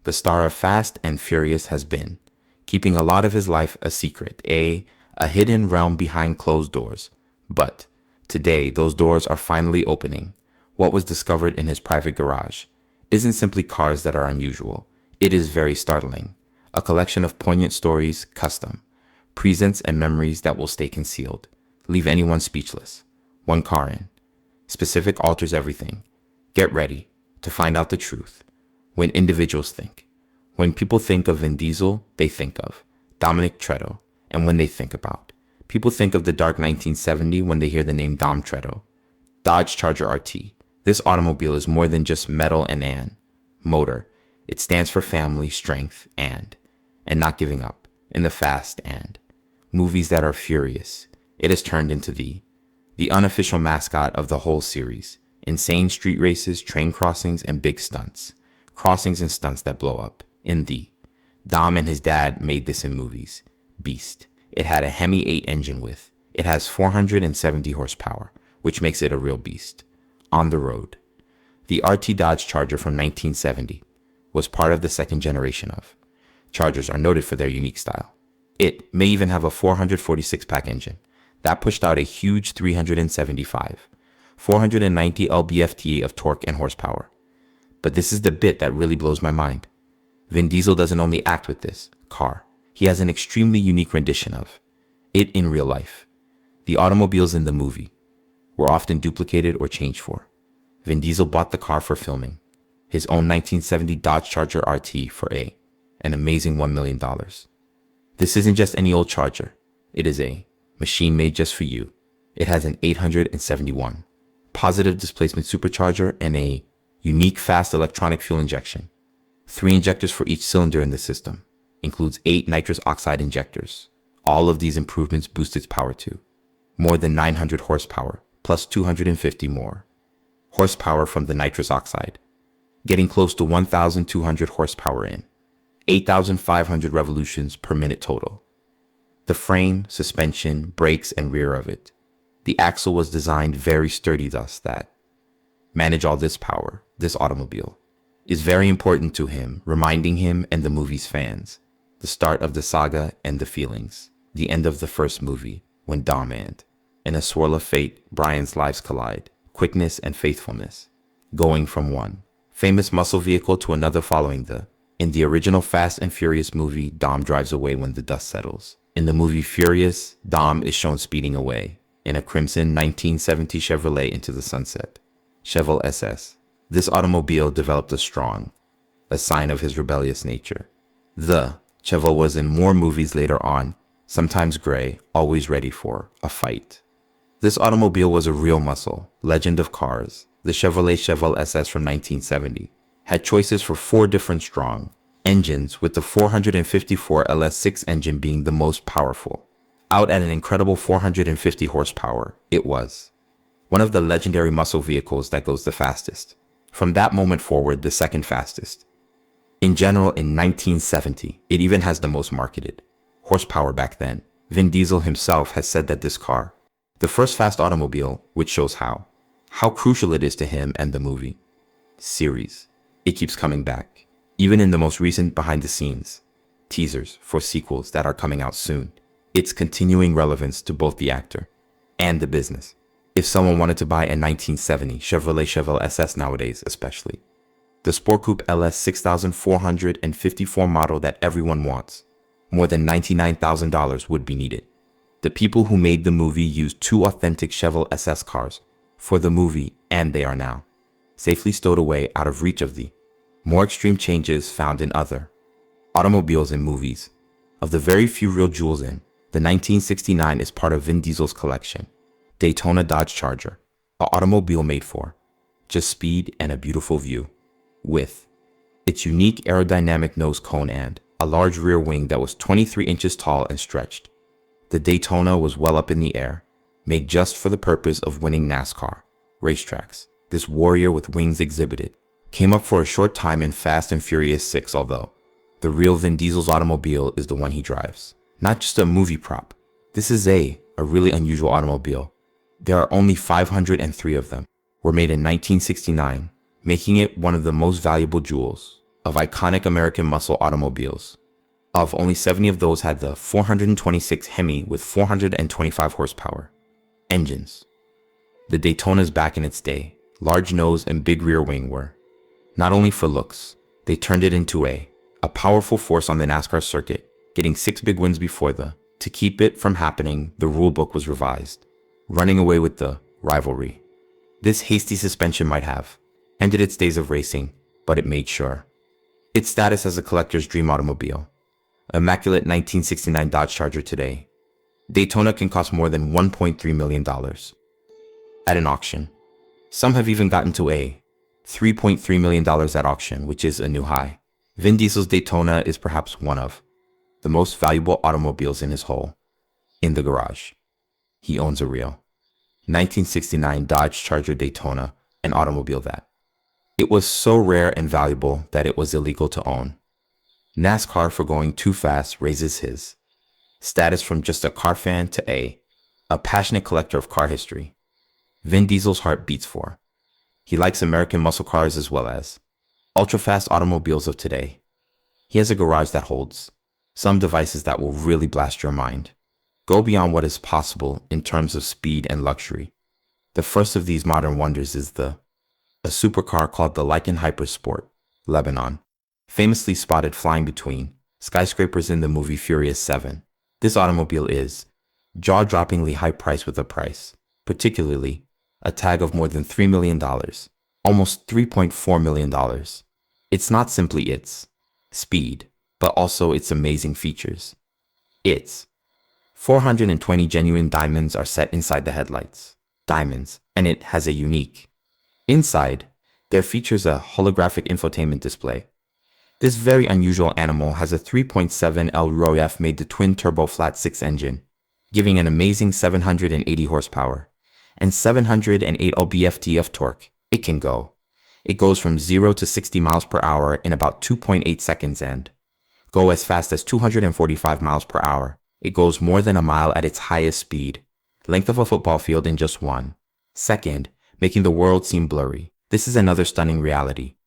the star of Fast and Furious, has been keeping a lot of his life a secret, a hidden realm behind closed doors. But today, those doors are finally opening. What was discovered in his private garage isn't simply cars that are unusual. It is very startling. A collection of poignant stories, custom presents, and memories that will stay concealed, leave anyone speechless. One car in. Specific alters everything. Get ready to find out the truth. When individuals think. When people think of Vin Diesel, they think of Dominic Toretto. And when they think about, people think of the dark 1970 when they hear the name Dom Toretto. Dodge Charger RT. This automobile is more than just metal and motor. It stands for family, strength, and not giving up. In the fast and movies that are furious, it has turned into the unofficial mascot of the whole series. Insane street races, train crossings, and big stunts. Crossings and stunts that blow up. In the Dom and his dad made this in movies. Beast. It had a Hemi 8 engine with. It has 470 horsepower, which makes it a real beast. On the road. The RT Dodge Charger from 1970 was part of the second generation of. Chargers are noted for their unique style. It may even have a 446-pack engine that pushed out a huge 375, 490 lb-ft of torque and horsepower. But this is the bit that really blows my mind. Vin Diesel doesn't only act with this car. He has an extremely unique rendition of it in real life. The automobiles in the movie were often duplicated or changed for. Vin Diesel bought the car for filming. His own 1970 Dodge Charger RT for an amazing $1 million. This isn't just any old Charger. It is a machine made just for you. It has an 871 positive displacement supercharger and a unique fast electronic fuel injection. 3 injectors for each cylinder in the system. Includes 8 nitrous oxide injectors. All of these improvements boost its power to more than 900 horsepower, plus 250 more horsepower from the nitrous oxide, getting close to 1,200 horsepower in 8,500 revolutions per minute total. The frame, suspension, brakes, and rear of it. The axle was designed very sturdy, thus that manage all this power. This automobile is very important to him, reminding him and the movie's fans the start of the saga and the feelings, the end of the first movie, when Dom and, in a swirl of fate, Brian's lives collide, quickness and faithfulness, going from one famous muscle vehicle to another following in the original Fast and Furious movie, Dom drives away when the dust settles. In the movie Furious, Dom is shown speeding away in a crimson 1970 Chevrolet into the sunset. Chevrolet SS. This automobile developed a sign of his rebellious nature. The Chevrolet was in more movies later on, sometimes gray, always ready for a fight. This automobile was a real muscle, legend of cars. The Chevrolet SS from 1970 had choices for 4 different strong engines, with the 454 LS6 engine being the most powerful. Out at an incredible 450 horsepower, it was one of the legendary muscle vehicles that goes the fastest. From that moment forward, the second fastest. In general, in 1970, it even has the most marketed horsepower back then. Vin Diesel himself has said that this car, the first fast automobile, which shows how crucial it is to him and the movie series. It keeps coming back, even in the most recent behind-the-scenes teasers for sequels that are coming out soon. Its continuing relevance to both the actor and the business. If someone wanted to buy a 1970 Chevrolet SS nowadays, especially the Sport Coupe LS 6454 model that everyone wants, more than $99,000 would be needed. The people who made the movie used 2 authentic Chevrolet SS cars for the movie, and they are now safely stowed away out of reach of the more extreme changes found in other automobiles and movies. Of the very few real jewels in, the 1969 is part of Vin Diesel's collection. Daytona Dodge Charger, an automobile made for just speed and a beautiful view. With its unique aerodynamic nose cone and a large rear wing that was 23 inches tall and stretched. The Daytona was well up in the air, made just for the purpose of winning NASCAR racetracks. This warrior with wings exhibited came up for a short time in Fast and Furious 6, although the real Vin Diesel's automobile is the one he drives. Not just a movie prop. This is a really unusual automobile. There are only 503 of them. Were made in 1969, making it one of the most valuable jewels of iconic American muscle automobiles. Of only 70 of those had the 426 Hemi with 425 horsepower. Engines. The Daytona's back in its day. Large nose and big rear wing were not only for looks, they turned it into a powerful force on the NASCAR circuit, getting 6 big wins before to keep it from happening, the rulebook was revised, running away with the rivalry. This hasty suspension might have ended its days of racing, but it made sure. Its status as a collector's dream automobile. Immaculate 1969 Dodge Charger today. Daytona can cost more than $1.3 million at an auction. Some have even gotten to a $3.3 million at auction, which is a new high. Vin Diesel's Daytona is perhaps one of the most valuable automobiles in his in the garage. He owns a real 1969 Dodge Charger Daytona, an automobile that it was so rare and valuable that it was illegal to own. NASCAR, for going too fast, raises his status from just a car fan to a passionate collector of car history. Vin Diesel's heart beats for. He likes American muscle cars as well as ultra-fast automobiles of today. He has a garage that holds some devices that will really blast your mind, go beyond what is possible in terms of speed and luxury. The first of these modern wonders is a supercar called the Lykan Hypersport, Lebanon, famously spotted flying between skyscrapers in the movie Furious 7. This automobile is jaw-droppingly high priced with a price, particularly a tag of more than $3 million, almost $3.4 million. It's not simply its speed, but also its amazing features. Its 420 genuine diamonds are set inside the headlights. Diamonds, and it has a unique inside. There features a holographic infotainment display. This very unusual animal has a 3.7 L ROF made the twin-turbo flat-6 engine, giving an amazing 780 horsepower and 708 lb-ft of torque. It goes from 0 to 60 miles per hour in about 2.8 seconds and go as fast as 245 miles per hour. It goes more than a mile at its highest speed, length of a football field in just 1 second, making the world seem blurry. This is another stunning reality.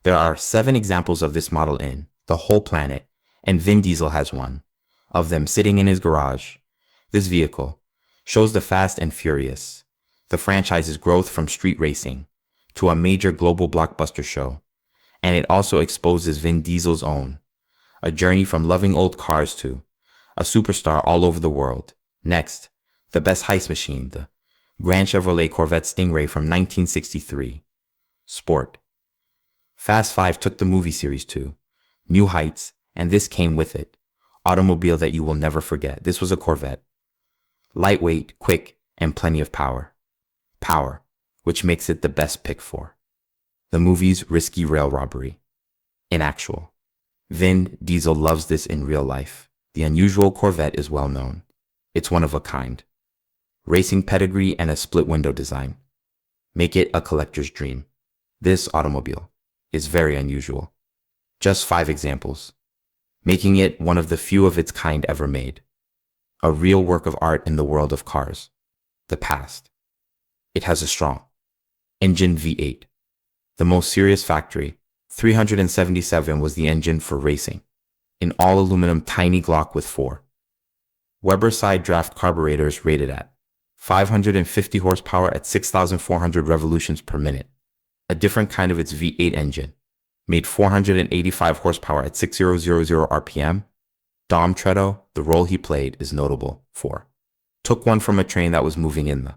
There are 7 examples of this model in the whole planet, and Vin Diesel has one of them sitting in his garage. This vehicle shows the Fast and Furious, the franchise's growth from street racing to a major global blockbuster show, and it also exposes Vin Diesel's own, a journey from loving old cars to a superstar all over the world. Next, the best heist machine, the Grand Chevrolet Corvette Stingray from 1963. Sport. Fast 5 took the movie series to new heights, and this came with it. Automobile that you will never forget. This was a Corvette. Lightweight, quick, and plenty of power. Power, which makes it the best pick for the movie's risky rail robbery. In actual, Vin Diesel loves this in real life. The unusual Corvette is well known. It's one of a kind. Racing pedigree and a split window design make it a collector's dream. This automobile is very unusual. Just 5 examples, making it one of the few of its kind ever made. A real work of art in the world of cars. The past. It has a strong engine V8. The most serious factory, 377 was the engine for racing. An all-aluminum tiny Glock with 4 Weber side draft carburetors rated at 550 horsepower at 6,400 revolutions per minute. A different kind of its V8 engine, made 485 horsepower at 6,000 RPM. Dom Toretto, the role he played, is notable for. Took one from a train that was moving in the.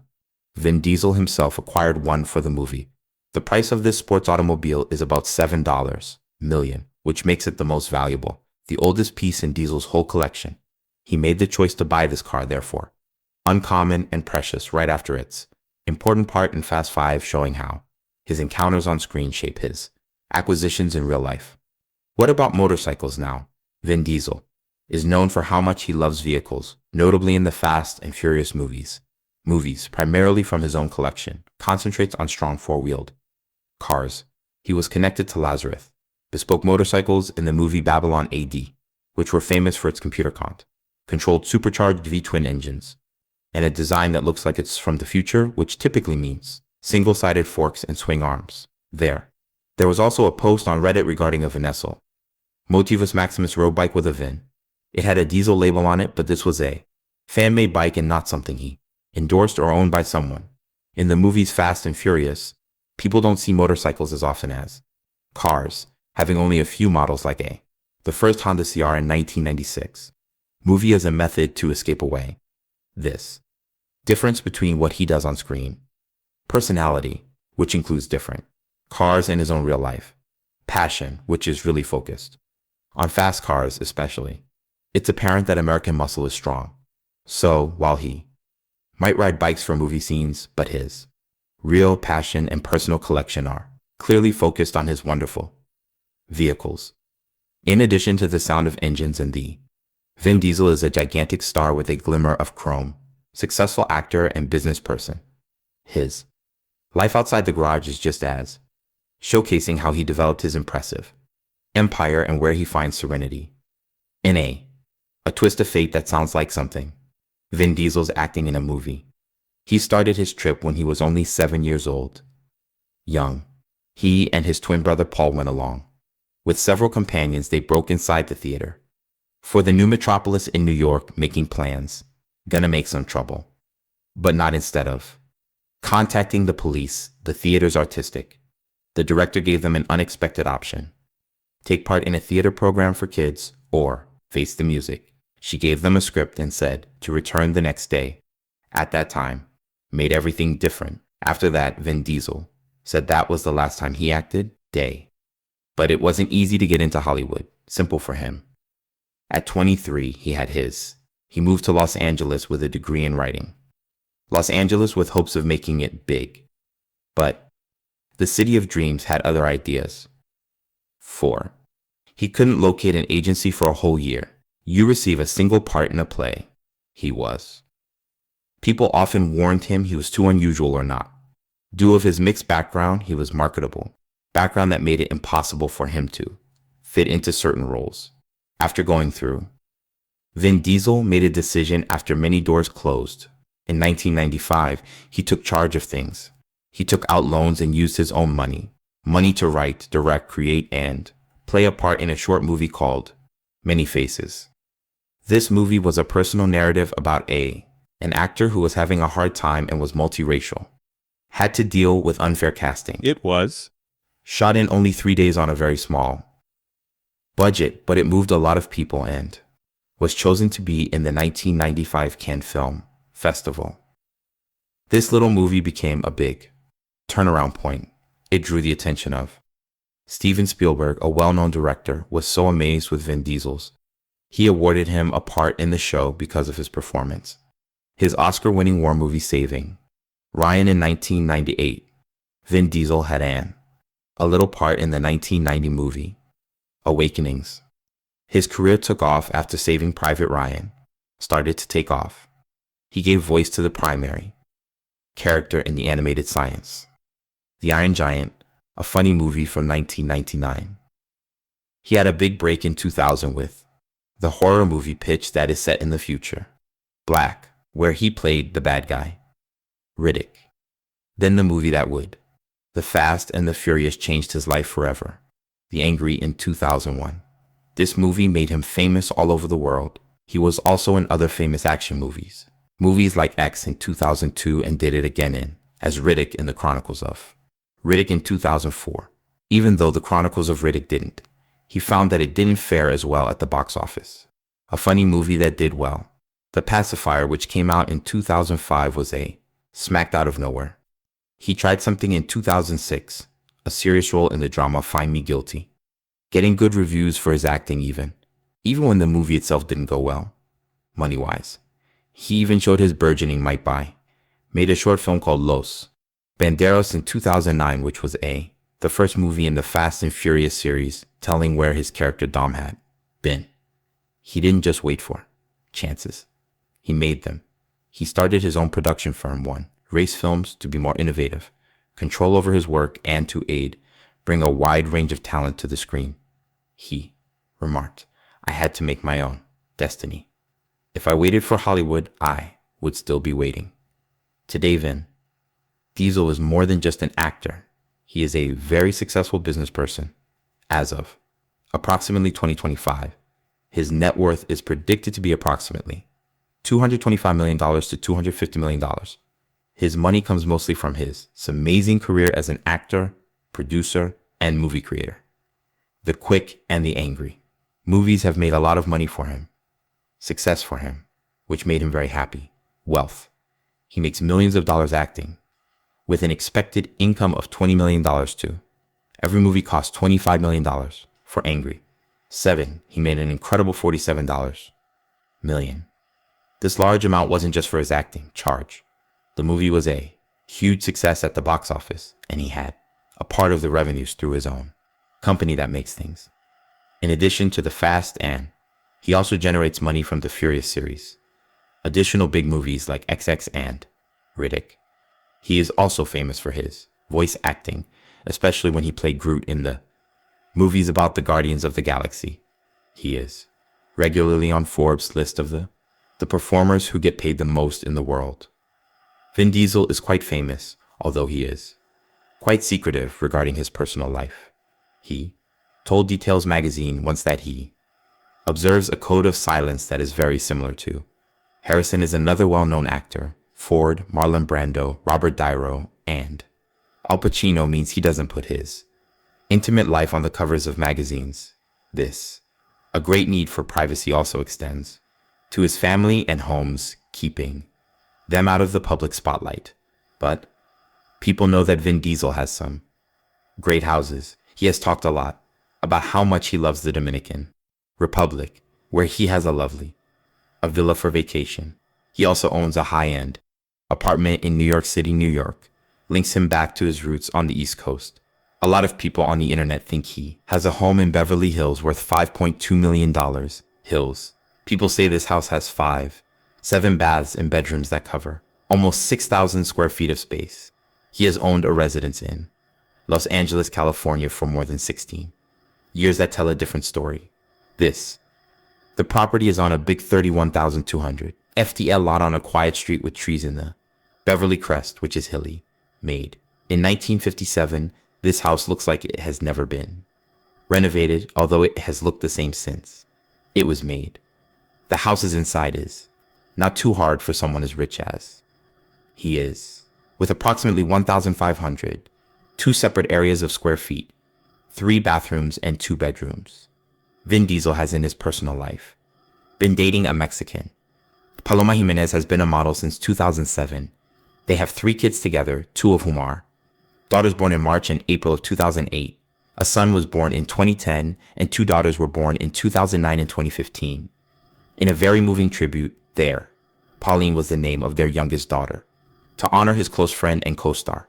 Vin Diesel himself acquired one for the movie. The price of this sports automobile is about $7 million, which makes it the most valuable, the oldest piece in Diesel's whole collection. He made the choice to buy this car, therefore. Uncommon and precious right after its important part in Fast 5, showing how his encounters on screen shape his acquisitions in real life. What about motorcycles now? Vin Diesel is known for how much he loves vehicles, notably in the Fast and Furious movies. Primarily from his own collection, concentrates on strong 4-wheeled cars. He was connected to Lazarus, bespoke motorcycles in the movie Babylon AD, which were famous for its computer controlled supercharged V-twin engines, and a design that looks like it's from the future, which typically means single-sided forks and swing arms. There There was also a post on Reddit regarding a Vinessel. Motivus Maximus road bike with a Vin. It had a Diesel label on it, but this was a fan-made bike and not something he endorsed or owned by someone. In the movies Fast and Furious, people don't see motorcycles as often as cars, having only a few models like the first Honda CR in 1996. Movie as a method to escape away. This difference between what he does on screen. Personality, which includes different cars and his own real life. Passion, which is really focused on fast cars especially. It's apparent that American muscle is strong. So, while he might ride bikes for movie scenes, but his real passion and personal collection are clearly focused on his wonderful vehicles. In addition to the sound of engines and the Vin Diesel is a gigantic star with a glimmer of chrome, successful actor and business person. His life outside the garage is just as showcasing how he developed his impressive empire and where he finds serenity. In a twist of fate that sounds like something Vin Diesel's acting in a movie. He started his trip when he was only 7 years old. Young, he and his twin brother Paul went along. With several companions, they broke inside the theater for the new metropolis in New York, making plans, gonna make some trouble. But not instead of contacting the police, the theater's artistic. The director gave them an unexpected option. Take part in a theater program for kids or face the music. She gave them a script and said to return the next day. At that time, made everything different. After that, Vin Diesel said that was the last time he acted, day. But it wasn't easy to get into Hollywood, simple for him. At 23, he had his. He moved to Los Angeles with a degree in writing. Los Angeles with hopes of making it big. But the city of dreams had other ideas. 4. He couldn't locate an agency for a whole year. You receive a single part in a play. He was. People often warned him he was too unusual or not. Due of his mixed background, he was marketable. Background that made it impossible for him to fit into certain roles. After going through, Vin Diesel made a decision after many doors closed. In 1995, he took charge of things. He took out loans and used his own money. Money to write, direct, create, and play a part in a short movie called Many Faces. This movie was a personal narrative about an actor who was having a hard time and was multiracial. Had to deal with unfair casting. It was Shot in only 3 days on a very small budget, but it moved a lot of people and was chosen to be in the 1995 Cannes Film Festival. This little movie became a big turnaround point. It drew the attention of Steven Spielberg, a well-known director, was so amazed with Vin Diesel's. He awarded him a part in the show because of his performance. His Oscar-winning war movie Saving Ryan in 1998. Vin Diesel had a little part in the 1990 movie Awakenings. His career took off after Saving Private Ryan started to take off. He gave voice to the primary character in the animated Science. The Iron Giant, a funny movie from 1999. He had a big break in 2000 with the horror movie Pitch that is set in the future, Black, where he played the bad guy, Riddick. Then the movie that would, The Fast and the Furious, changed his life forever, The Angry in 2001. This movie made him famous all over the world. He was also in other famous action movies. Movies like X in 2002 and did it again as Riddick in The Chronicles of Riddick in 2004. Even though The Chronicles of Riddick didn't, he found that it didn't fare as well at the box office. A funny movie that did well, The Pacifier, which came out in 2005, was smacked out of nowhere. He tried something in 2006, a serious role in the drama Find Me Guilty, getting good reviews for his acting even when the movie itself didn't go well, money-wise. He even showed his burgeoning might buy, made a short film called Los Banderos in 2009, which was the first movie in the Fast and Furious series, telling where his character Dom had been. He didn't just wait for chances. He made them. He started his own production firm, Race Films, to be more innovative, control over his work, and to bring a wide range of talent to the screen. He remarked, "I had to make my own destiny. If I waited for Hollywood, I would still be waiting." Today, Vin Diesel is more than just an actor. He is a very successful business person. As of approximately 2025, his net worth is predicted to be approximately $225 million to $250 million. His money comes mostly from his amazing career as an actor, producer, and movie creator. The Quick and the Angry. Movies have made a lot of money for him. Success for him, which made him very happy. Wealth. He makes millions of dollars acting, with an expected income of $20 million too. Every movie costs $25 million for Angry. 7. He made an incredible $47 million. This large amount wasn't just for his acting charge. The movie was a huge success at the box office, and he had a part of the revenues through his own company that makes things. In addition to the Fast and he also generates money from the Furious series, additional big movies like XX and Riddick. He is also famous for his voice acting, especially when he played Groot in the movies about the Guardians of the Galaxy. He is regularly on Forbes' list of the performers who get paid the most in the world. Vin Diesel is quite famous, although he is quite secretive regarding his personal life. He told Details magazine once that he observes a code of silence that is very similar to Harrison is another well-known actor, Ford, Marlon Brando, Robert De Niro, and Al Pacino means he doesn't put his intimate life on the covers of magazines. This, a great need for privacy, also extends to his family and homes, keeping them out of the public spotlight. But people know that Vin Diesel has some great houses. He has talked a lot about how much he loves the Dominican Republic, where he has a villa for vacation. He also owns a high-end apartment in New York City, New York, links him back to his roots on the East Coast. A lot of people on the internet think he has a home in Beverly Hills worth $5.2 million. Hills. People say this house has 7 baths and bedrooms that cover almost 6,000 square feet of space. He has owned a residence in Los Angeles, California for more than 16 years that tell a different story. The property is on a big 31,200 FTL lot on a quiet street with trees in the Beverly Crest, which is hilly. Made in 1957, this house looks like it has never been renovated, although it has looked the same since it was made. The house's inside is not too hard for someone as rich as he is, with approximately 1,500, 2 separate areas of square feet, 3 bathrooms and 2 bedrooms. Vin Diesel has in his personal life been dating a Mexican. Paloma Jimenez has been a model since 2007. They have 3 kids together, 2 of whom are daughters born in March and April of 2008. A son was born in 2010 and 2 daughters were born in 2009 and 2015. In a very moving tribute there, Pauline was the name of their youngest daughter, to honor his close friend and co-star,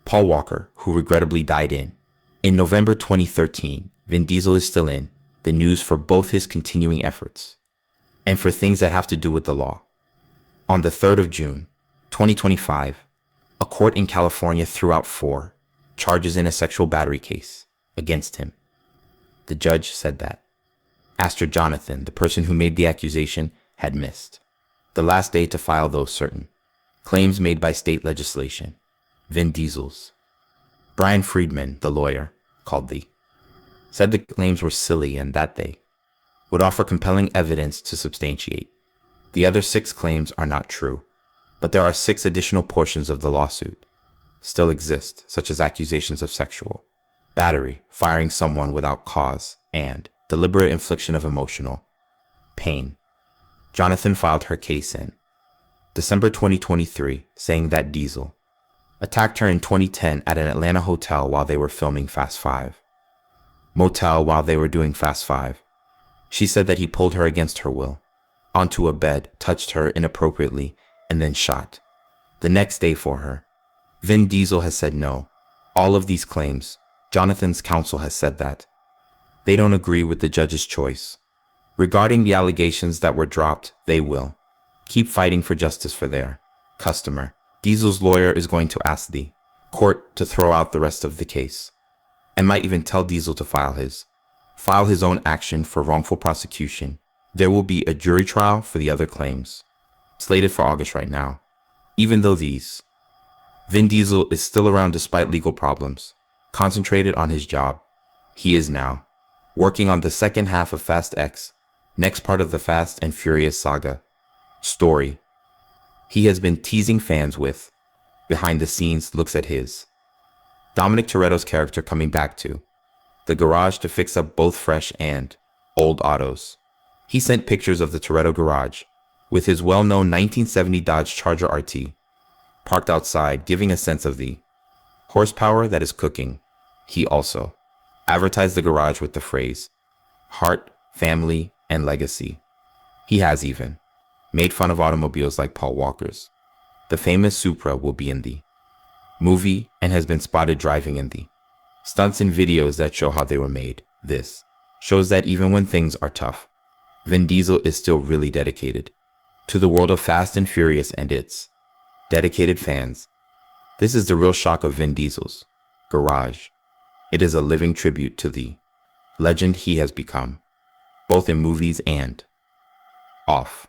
Paul Walker, who regrettably died in November 2013. Vin Diesel is still in the news for both his continuing efforts and for things that have to do with the law. On the 3rd of June, 2025, a court in California threw out 4 charges in a sexual battery case against him. The judge said that Aster Jonathan, the person who made the accusation, had missed the last day to file those certain claims made by state legislation. Vin Diesel's Brian Friedman, the lawyer, said the claims were silly and that they would offer compelling evidence to substantiate. The other 6 claims are not true, but there are 6 additional portions of the lawsuit still exist, such as accusations of sexual battery, firing someone without cause, and deliberate infliction of emotional pain. Jonathan filed her case in December 2023, saying that Diesel attacked her in 2010 at an Atlanta hotel while they were filming Fast 5. While they were doing Fast 5. She said that he pulled her against her will onto a bed, touched her inappropriately, and then shot the next day for her. Vin Diesel has said no. All of these claims, Jonathan's counsel has said that they don't agree with the judge's choice. Regarding the allegations that were dropped, they will keep fighting for justice for their customer. Diesel's lawyer is going to ask the court to throw out the rest of the case and might even tell Diesel to file his own action for wrongful prosecution. There will be a jury trial for the other claims, slated for August right now. Even though Vin Diesel is still around despite legal problems. concentrated on his job. He is now working on the second half of Fast X, next part of the Fast and Furious saga. Story he has been teasing fans with. Behind the scenes looks at his Dominic Toretto's character coming back to the garage to fix up both fresh and old autos. He sent pictures of the Toretto garage with his well-known 1970 Dodge Charger RT parked outside, giving a sense of the horsepower that is cooking. He also advertised the garage with the phrase heart, family, and legacy. He has even made fun of automobiles like Paul Walker's. The famous Supra will be in the movie and has been spotted driving in the stunts and videos that show how they were made. This shows that even when things are tough, Vin Diesel is still really dedicated to the world of Fast and Furious and its dedicated fans. This is the real shock of Vin Diesel's garage. It is a living tribute to the legend he has become, both in movies and off.